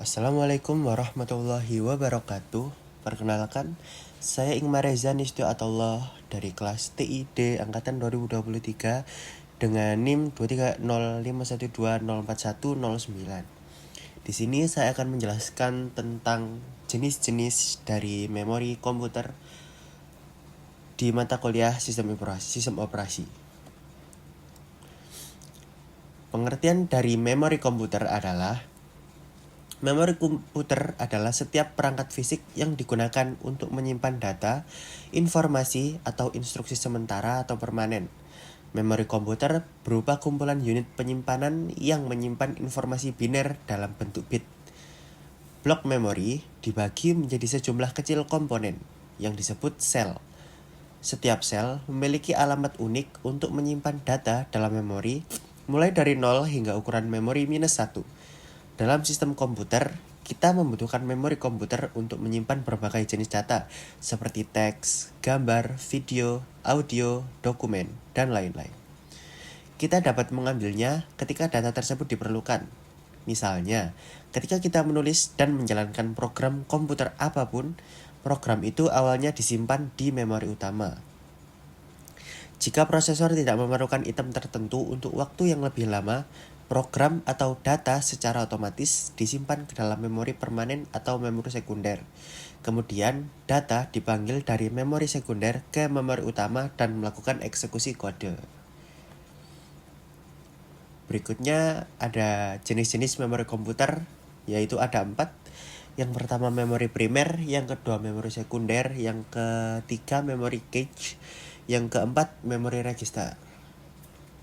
Assalamualaikum warahmatullahi wabarakatuh. Perkenalkan, saya Ingmar Reza Nistyo Atullah dari kelas TID angkatan 2023 dengan NIM 23051204109. Di sini saya akan menjelaskan tentang jenis-jenis dari memori komputer di mata kuliah sistem operasi. Pengertian dari memori komputer adalah memori komputer adalah setiap perangkat fisik yang digunakan untuk menyimpan data, informasi, atau instruksi sementara atau permanen. Memori komputer berupa kumpulan unit penyimpanan yang menyimpan informasi biner dalam bentuk bit. Blok memori dibagi menjadi sejumlah kecil komponen yang disebut sel. Setiap sel memiliki alamat unik untuk menyimpan data dalam memori, mulai dari 0 hingga ukuran memori -1. Dalam sistem komputer, kita membutuhkan memori komputer untuk menyimpan berbagai jenis data, seperti teks, gambar, video, audio, dokumen, dan lain-lain. Kita dapat mengambilnya ketika data tersebut diperlukan. Misalnya, ketika kita menulis dan menjalankan program komputer apapun, program itu awalnya disimpan di memori utama. Jika prosesor tidak memerlukan item tertentu untuk waktu yang lebih lama, program atau data secara otomatis disimpan ke dalam memori permanen atau memori sekunder. Kemudian, data dipanggil dari memori sekunder ke memori utama dan melakukan eksekusi kode. Berikutnya ada jenis-jenis memori komputer, yaitu ada 4. Yang pertama memori primer, yang kedua memori sekunder, yang ketiga memori cache, yang keempat memori register.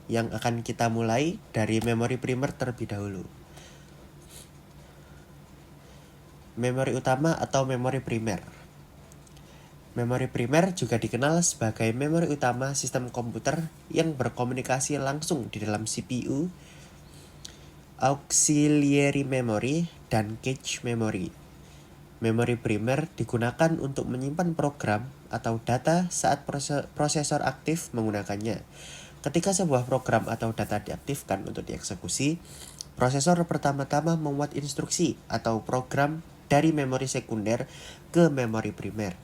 Yang akan kita mulai dari memori primer terlebih dahulu. Memori utama atau memori primer. Memori primer juga dikenal sebagai memori utama sistem komputer yang berkomunikasi langsung di dalam CPU, auxiliary memory, dan cache memory. Memori primer digunakan untuk menyimpan program atau data saat prosesor aktif menggunakannya. Ketika sebuah program atau data diaktifkan untuk dieksekusi, prosesor pertama-tama membuat instruksi atau program dari memori sekunder ke memori primer.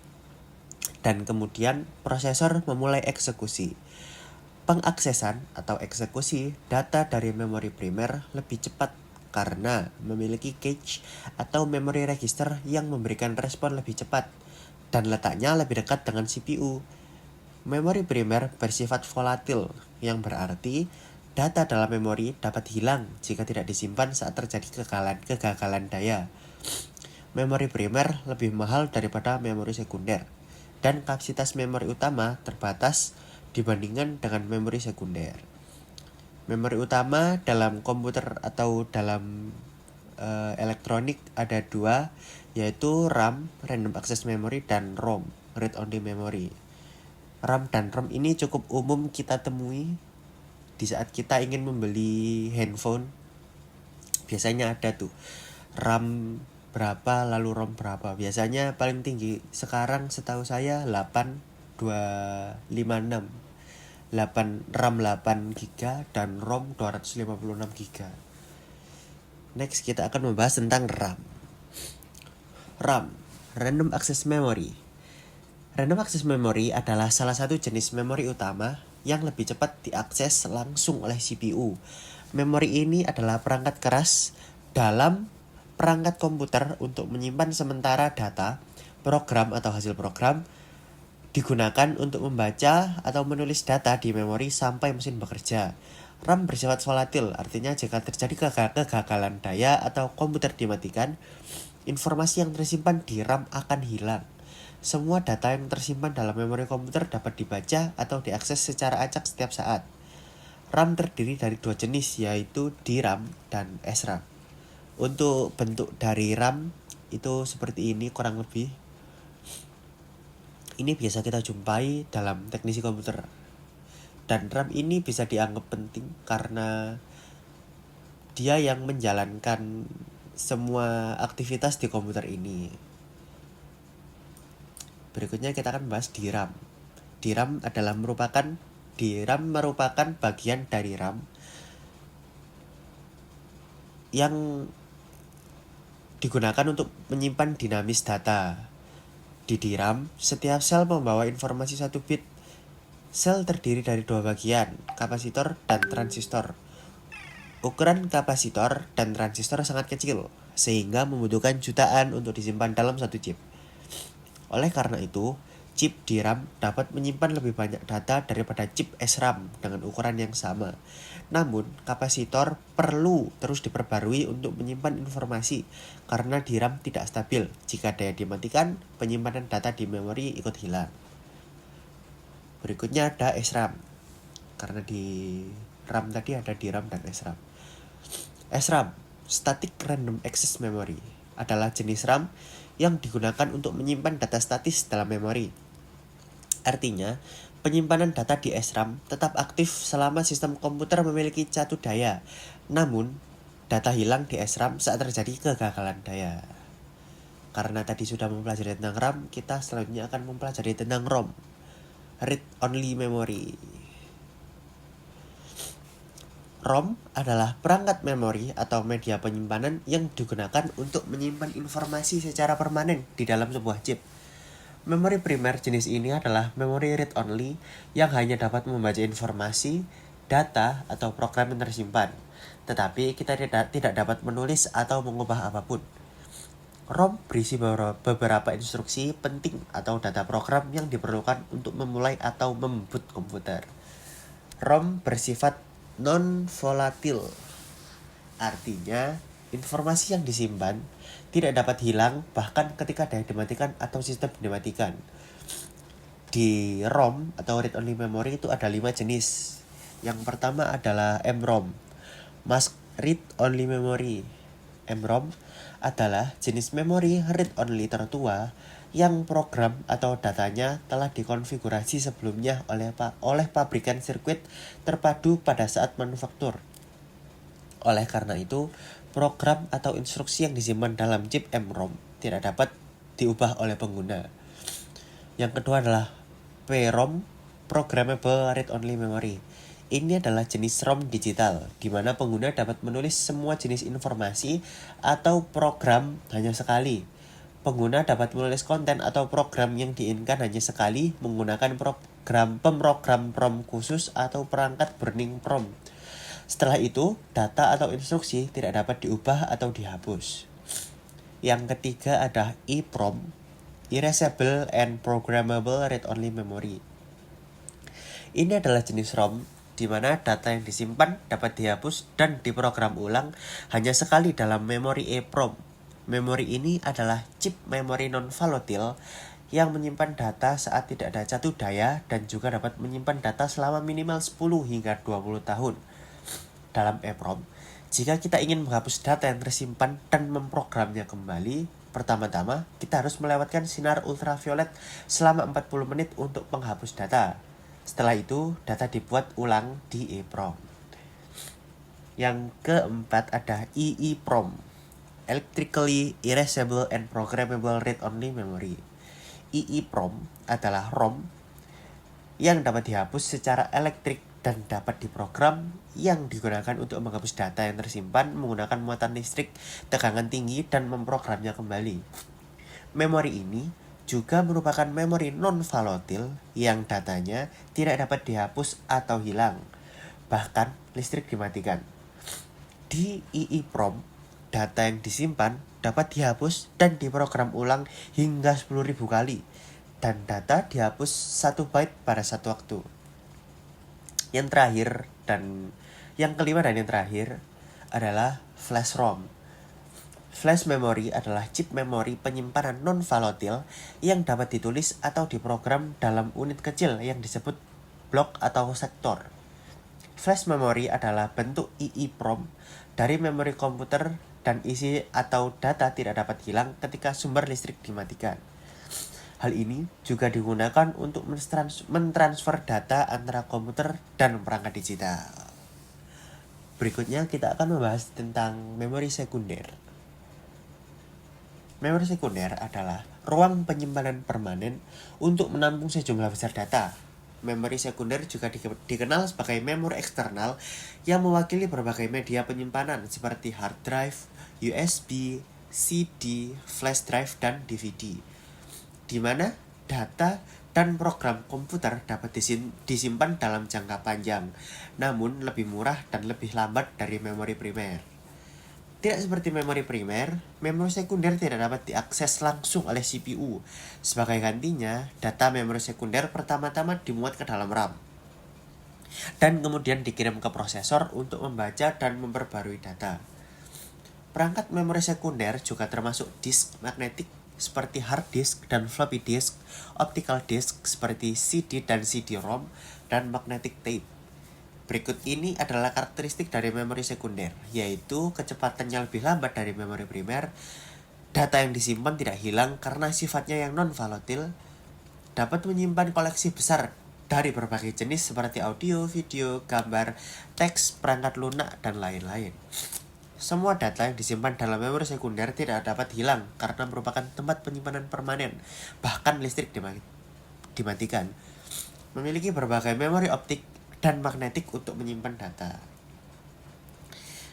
Dan kemudian prosesor memulai eksekusi. Pengaksesan atau eksekusi data dari memori primer lebih cepat karena memiliki cache atau memori register yang memberikan respon lebih cepat dan letaknya lebih dekat dengan CPU. Memori primer bersifat volatil, yang berarti data dalam memori dapat hilang jika tidak disimpan saat terjadi kegagalan daya. Memori primer lebih mahal daripada memori sekunder, dan kapasitas memori utama terbatas dibandingkan dengan memori sekunder. Memori utama dalam komputer atau dalam elektronik ada 2, yaitu RAM, Random Access Memory, dan ROM, Read Only Memory. RAM dan ROM ini cukup umum kita temui di saat kita ingin membeli handphone. Biasanya ada tuh RAM berapa lalu ROM berapa. Biasanya paling tinggi sekarang setahu saya 8256. 8 RAM 8 GB dan ROM 256 GB. Next kita akan membahas tentang RAM. RAM, Random Access Memory. Random Access Memory adalah salah satu jenis memori utama yang lebih cepat diakses langsung oleh CPU. Memori ini adalah perangkat keras dalam perangkat komputer untuk menyimpan sementara data, program atau hasil program, digunakan untuk membaca atau menulis data di memori sampai mesin bekerja. RAM bersifat volatil, artinya jika terjadi kegagalan daya atau komputer dimatikan, informasi yang tersimpan di RAM akan hilang. Semua data yang tersimpan dalam memori komputer dapat dibaca atau diakses secara acak setiap saat. RAM terdiri dari 2 jenis, yaitu DRAM dan SRAM. Untuk bentuk dari RAM itu seperti ini kurang lebih. Ini biasa kita jumpai dalam teknisi komputer. Dan RAM ini bisa dianggap penting karena dia yang menjalankan semua aktivitas di komputer ini. Berikutnya kita akan bahas DRAM. DRAM merupakan bagian dari RAM yang digunakan untuk menyimpan dinamis data. Di DRAM, setiap sel membawa informasi 1 bit. Sel terdiri dari 2 bagian, kapasitor dan transistor. Ukuran kapasitor dan transistor sangat kecil, sehingga membutuhkan jutaan untuk disimpan dalam satu chip. Oleh karena itu, chip DRAM dapat menyimpan lebih banyak data daripada chip SRAM dengan ukuran yang sama. Namun, kapasitor perlu terus diperbarui untuk menyimpan informasi karena DRAM tidak stabil. Jika daya dimatikan, penyimpanan data di memori ikut hilang. Berikutnya ada SRAM. Karena di RAM tadi ada DRAM dan SRAM. SRAM, Static Random Access Memory, adalah jenis RAM yang digunakan untuk menyimpan data statis dalam memori. Artinya, penyimpanan data di SRAM tetap aktif selama sistem komputer memiliki catu daya. Namun, data hilang di SRAM saat terjadi kegagalan daya. Karena tadi sudah mempelajari tentang RAM, kita selanjutnya akan mempelajari tentang ROM, Read Only Memory. ROM adalah perangkat memori atau media penyimpanan yang digunakan untuk menyimpan informasi secara permanen di dalam sebuah chip. Memori primer jenis ini adalah memori read-only yang hanya dapat membaca informasi, data, atau program yang tersimpan. Tetapi kita tidak dapat menulis atau mengubah apapun. ROM berisi beberapa instruksi penting atau data program yang diperlukan untuk memulai atau meboot komputer. ROM bersifat non-volatil, artinya informasi yang disimpan tidak dapat hilang bahkan ketika daya dimatikan atau sistem dimatikan. Di ROM atau Read Only Memory itu ada 5 jenis. Yang pertama adalah MROM, Mask Read Only Memory. MROM adalah jenis memori read only tertua yang program atau datanya telah dikonfigurasi sebelumnya oleh pabrikan sirkuit terpadu pada saat manufaktur. Oleh karena itu, program atau instruksi yang disimpan dalam chip MROM tidak dapat diubah oleh pengguna. Yang kedua adalah PROM, Programmable Read Only Memory. Ini adalah jenis ROM digital, di mana pengguna dapat menulis semua jenis informasi atau program hanya sekali. Pengguna dapat menulis konten atau program yang diinginkan hanya sekali menggunakan pemrogram PROM khusus atau perangkat burning PROM. Setelah itu, data atau instruksi tidak dapat diubah atau dihapus. Yang ketiga ada EEPROM, Erasable and Programmable Read Only Memory. Ini adalah jenis ROM di mana data yang disimpan dapat dihapus dan diprogram ulang hanya sekali dalam memori EEPROM. Memori ini adalah chip memori non-volatile yang menyimpan data saat tidak ada catu daya dan juga dapat menyimpan data selama minimal 10 hingga 20 tahun. Dalam EEPROM, jika kita ingin menghapus data yang tersimpan dan memprogramnya kembali, pertama-tama kita harus melewatkan sinar ultraviolet selama 40 menit untuk menghapus data. Setelah itu, data dibuat ulang di EEPROM. Yang keempat ada EEPROM, Electrically Erasable and Programmable Read Only Memory. EEPROM adalah ROM yang dapat dihapus secara elektrik dan dapat diprogram yang digunakan untuk menghapus data yang tersimpan menggunakan muatan listrik, tegangan tinggi, dan memprogramnya kembali. Memori ini juga merupakan memori non-volatile yang datanya tidak dapat dihapus atau hilang, bahkan listrik dimatikan. Di EEPROM, data yang disimpan dapat dihapus dan diprogram ulang hingga 10.000 kali, dan data dihapus 1 byte pada satu waktu. Yang terakhir dan yang kelima dan yang terakhir adalah flash ROM. Flash memory adalah chip memori penyimpanan non-volatile yang dapat ditulis atau diprogram dalam unit kecil yang disebut blok atau sektor. Flash memory adalah bentuk EEPROM dari memori komputer dan isi atau data tidak dapat hilang ketika sumber listrik dimatikan. Hal ini juga digunakan untuk mentransfer data antara komputer dan perangkat digital. Berikutnya kita akan membahas tentang memori sekunder. Memori sekunder adalah ruang penyimpanan permanen untuk menampung sejumlah besar data. Memori sekunder juga dikenal sebagai memori eksternal yang mewakili berbagai media penyimpanan seperti hard drive, USB, CD, flash drive, dan DVD, di mana data dan program komputer dapat disimpan dalam jangka panjang, namun lebih murah dan lebih lambat dari memori primer. Tidak seperti memori primer, memori sekunder tidak dapat diakses langsung oleh CPU. Sebagai gantinya, data memori sekunder pertama-tama dimuat ke dalam RAM, dan kemudian dikirim ke prosesor untuk membaca dan memperbarui data. Perangkat memori sekunder juga termasuk disk magnetik seperti hard disk dan floppy disk, optical disk seperti CD dan CD-ROM, dan magnetic tape. Berikut ini adalah karakteristik dari memori sekunder, yaitu kecepatannya lebih lambat dari memori primer, data yang disimpan tidak hilang karena sifatnya yang non-volatile, dapat menyimpan koleksi besar dari berbagai jenis seperti audio, video, gambar, teks, perangkat lunak, dan lain-lain. Semua data yang disimpan dalam memori sekunder tidak dapat hilang karena merupakan tempat penyimpanan permanen, bahkan listrik dimatikan. Memiliki berbagai memori optik dan magnetik untuk menyimpan data.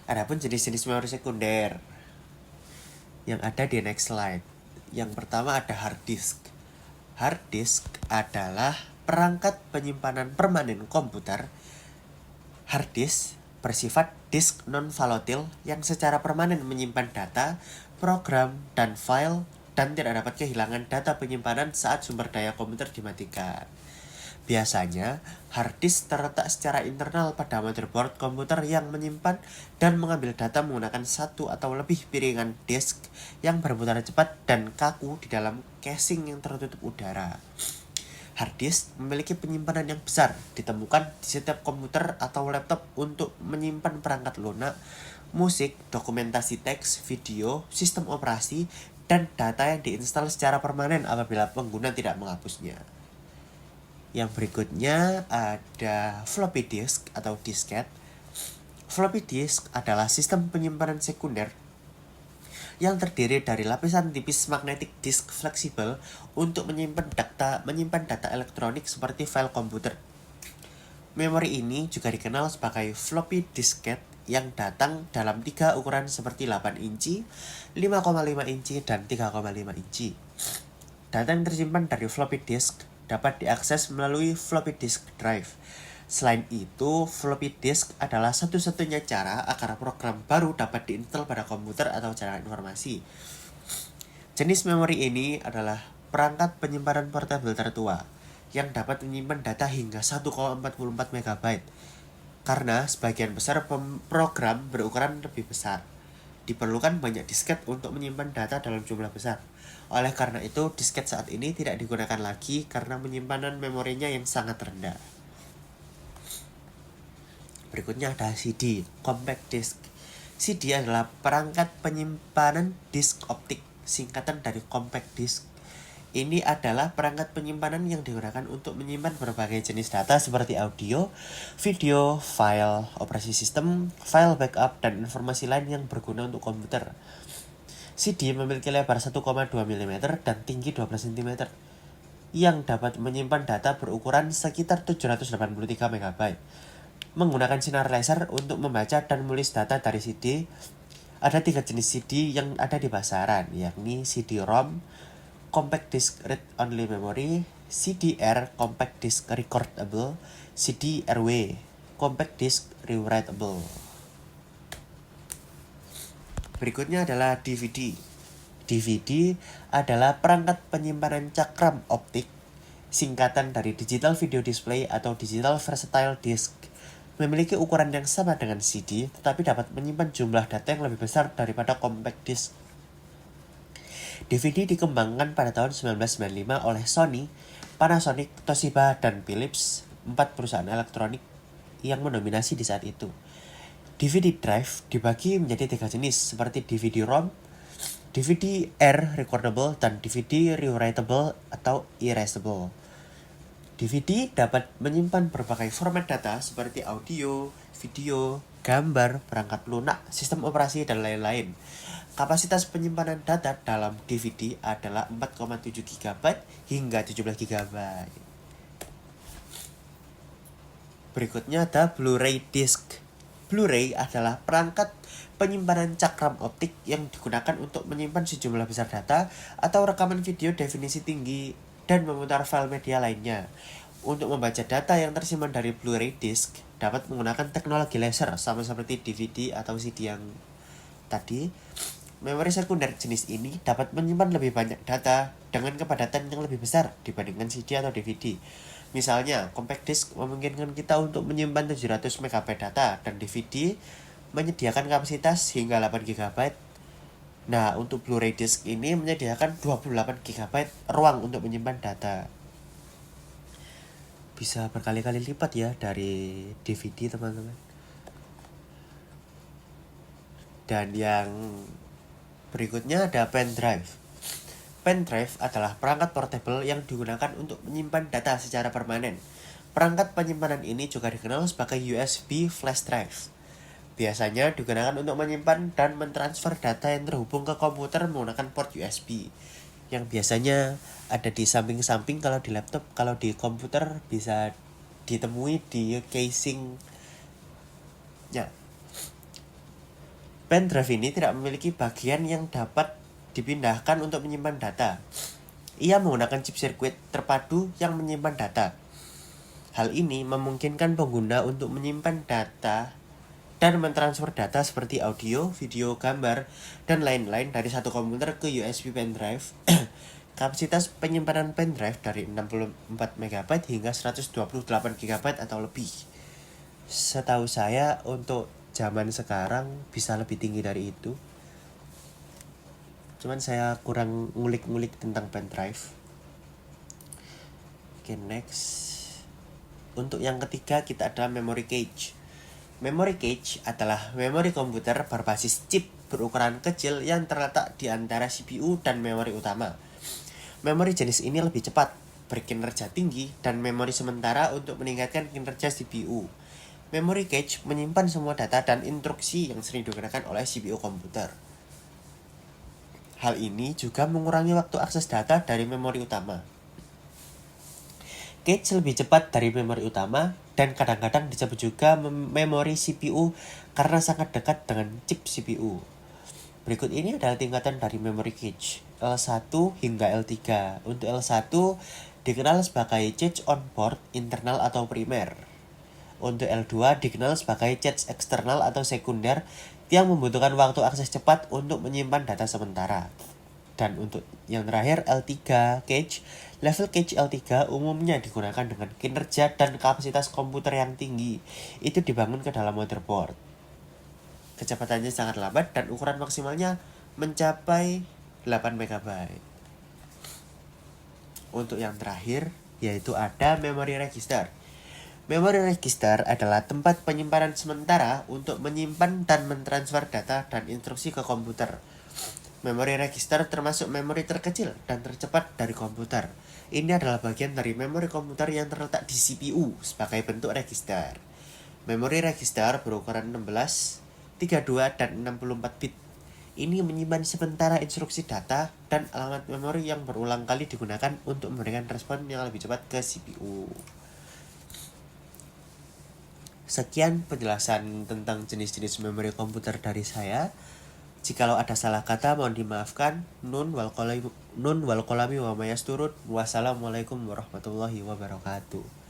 Adapun jenis-jenis memori sekunder yang ada di next slide. Yang pertama ada hard disk. Hard disk adalah perangkat penyimpanan permanen komputer. Hard disk bersifat disk non-volatile yang secara permanen menyimpan data, program, dan file dan tidak dapat kehilangan data penyimpanan saat sumber daya komputer dimatikan. Biasanya, hard disk terletak secara internal pada motherboard komputer yang menyimpan dan mengambil data menggunakan satu atau lebih piringan disk yang berputar cepat dan kaku di dalam casing yang tertutup udara. Hard disk memiliki penyimpanan yang besar, ditemukan di setiap komputer atau laptop untuk menyimpan perangkat lunak, musik, dokumentasi teks, video, sistem operasi, dan data yang diinstal secara permanen apabila pengguna tidak menghapusnya. Yang berikutnya ada floppy disk atau disket. Floppy disk adalah sistem penyimpanan sekunder yang terdiri dari lapisan tipis magnetic disk fleksibel untuk menyimpan data elektronik seperti file komputer. Memori ini juga dikenal sebagai floppy disket yang datang dalam 3 ukuran seperti 8 inci, 5,5 inci, dan 3,5 inci. Data yang tersimpan dari floppy disk dapat diakses melalui floppy disk drive. Selain itu, floppy disk adalah satu-satunya cara agar program baru dapat diinstal pada komputer atau jaringan informasi. Jenis memori ini adalah perangkat penyimpanan portable tertua yang dapat menyimpan data hingga 1,44 MB karena sebagian besar program berukuran lebih besar. Diperlukan banyak disket untuk menyimpan data dalam jumlah besar. Oleh karena itu, disket saat ini tidak digunakan lagi karena penyimpanan memorinya yang sangat rendah. Berikutnya ada CD, compact disk. CD adalah perangkat penyimpanan disk optik, singkatan dari compact disk. Ini adalah perangkat penyimpanan yang digunakan untuk menyimpan berbagai jenis data seperti audio, video, file, operasi sistem, file backup, dan informasi lain yang berguna untuk komputer. CD memiliki lebar 1,2 mm dan tinggi 12 cm yang dapat menyimpan data berukuran sekitar 783 MB. Menggunakan sinar laser untuk membaca dan menulis data dari CD. Ada 3 jenis CD yang ada di pasaran, yakni CD-ROM, Compact Disk Read Only Memory, CDR, Compact Disk Recordable, CD-RW, Compact Disk Rewritable. Berikutnya adalah DVD. DVD adalah perangkat penyimpanan cakram optik, singkatan dari Digital Video Display atau Digital Versatile Disc. Memiliki ukuran yang sama dengan CD, tetapi dapat menyimpan jumlah data yang lebih besar daripada compact disc. DVD dikembangkan pada tahun 1995 oleh Sony, Panasonic, Toshiba, dan Philips, 4 perusahaan elektronik yang mendominasi di saat itu. DVD drive dibagi menjadi 3 jenis seperti DVD-ROM, DVD-R recordable, dan DVD rewritable atau erasable. DVD dapat menyimpan berbagai format data seperti audio, video, gambar, perangkat lunak, sistem operasi, dan lain-lain. Kapasitas penyimpanan data dalam DVD adalah 4,7 GB hingga 17 GB. Berikutnya ada Blu-ray disc. Blu-ray adalah perangkat penyimpanan cakram optik yang digunakan untuk menyimpan sejumlah besar data atau rekaman video definisi tinggi dan memutar file media lainnya. Untuk membaca data yang tersimpan dari Blu-ray disc dapat menggunakan teknologi laser sama seperti DVD atau CD yang tadi. Memori sekunder jenis ini dapat menyimpan lebih banyak data dengan kepadatan yang lebih besar dibandingkan CD atau DVD. Misalnya, compact disc memungkinkan kita untuk menyimpan 700 MB data dan DVD menyediakan kapasitas hingga 8 GB. Nah, untuk Blu-ray disc ini menyediakan 28 GB ruang untuk menyimpan data. Bisa berkali-kali lipat ya dari DVD, teman-teman. Dan yang berikutnya ada pen drive. Pen drive adalah perangkat portable yang digunakan untuk menyimpan data secara permanen. Perangkat penyimpanan ini juga dikenal sebagai USB flash drive. Biasanya digunakan untuk menyimpan dan mentransfer data yang terhubung ke komputer menggunakan port USB. Yang biasanya ada di samping-samping kalau di laptop, kalau di komputer bisa ditemui di casing-nya. Pen drive ini tidak memiliki bagian yang dapat dipindahkan untuk menyimpan data. Ia menggunakan chip sirkuit terpadu yang menyimpan data. Hal ini memungkinkan pengguna untuk menyimpan data dan mentransfer data seperti audio, video, gambar, dan lain-lain dari satu komputer ke USB pen drive. Kapasitas penyimpanan pen drive dari 64 MB hingga 128 GB atau lebih. Setahu saya untuk zaman sekarang bisa lebih tinggi dari itu. Cuman saya kurang ngulik-ngulik tentang pen drive. Oke, next. Untuk yang ketiga kita ada memory cache. Memory cache adalah memori komputer berbasis chip berukuran kecil yang terletak di antara CPU dan memori utama. Memori jenis ini lebih cepat, berkinerja tinggi, dan memori sementara untuk meningkatkan kinerja CPU. Memory cache menyimpan semua data dan instruksi yang sering digunakan oleh CPU komputer. Hal ini juga mengurangi waktu akses data dari memori utama. Cache lebih cepat dari memori utama dan kadang-kadang disebut juga memori CPU karena sangat dekat dengan chip CPU. Berikut ini adalah tingkatan dari memory cache L1 hingga L3. Untuk L1 dikenal sebagai cache on board internal atau primer. Untuk L2 dikenal sebagai cache eksternal atau sekunder yang membutuhkan waktu akses cepat untuk menyimpan data sementara. Dan untuk yang terakhir L3 cache, level cache L3 umumnya digunakan dengan kinerja dan kapasitas komputer yang tinggi. Itu dibangun ke dalam motherboard. Kecepatannya sangat lambat dan ukuran maksimalnya mencapai 8 MB. Untuk yang terakhir yaitu ada memory register. Memory register adalah tempat penyimpanan sementara untuk menyimpan dan mentransfer data dan instruksi ke komputer. Memory register termasuk memori terkecil dan tercepat dari komputer. Ini adalah bagian dari memori komputer yang terletak di CPU sebagai bentuk register. Memori register berukuran 16, 32, dan 64 bit. Ini menyimpan sementara instruksi data dan alamat memori yang berulang kali digunakan untuk memberikan respon yang lebih cepat ke CPU. Sekian penjelasan tentang jenis-jenis memori komputer dari saya. Jikalau ada salah kata mohon dimaafkan. Nun wal qalami wa mayasturun. Wassalamualaikum warahmatullahi wabarakatuh.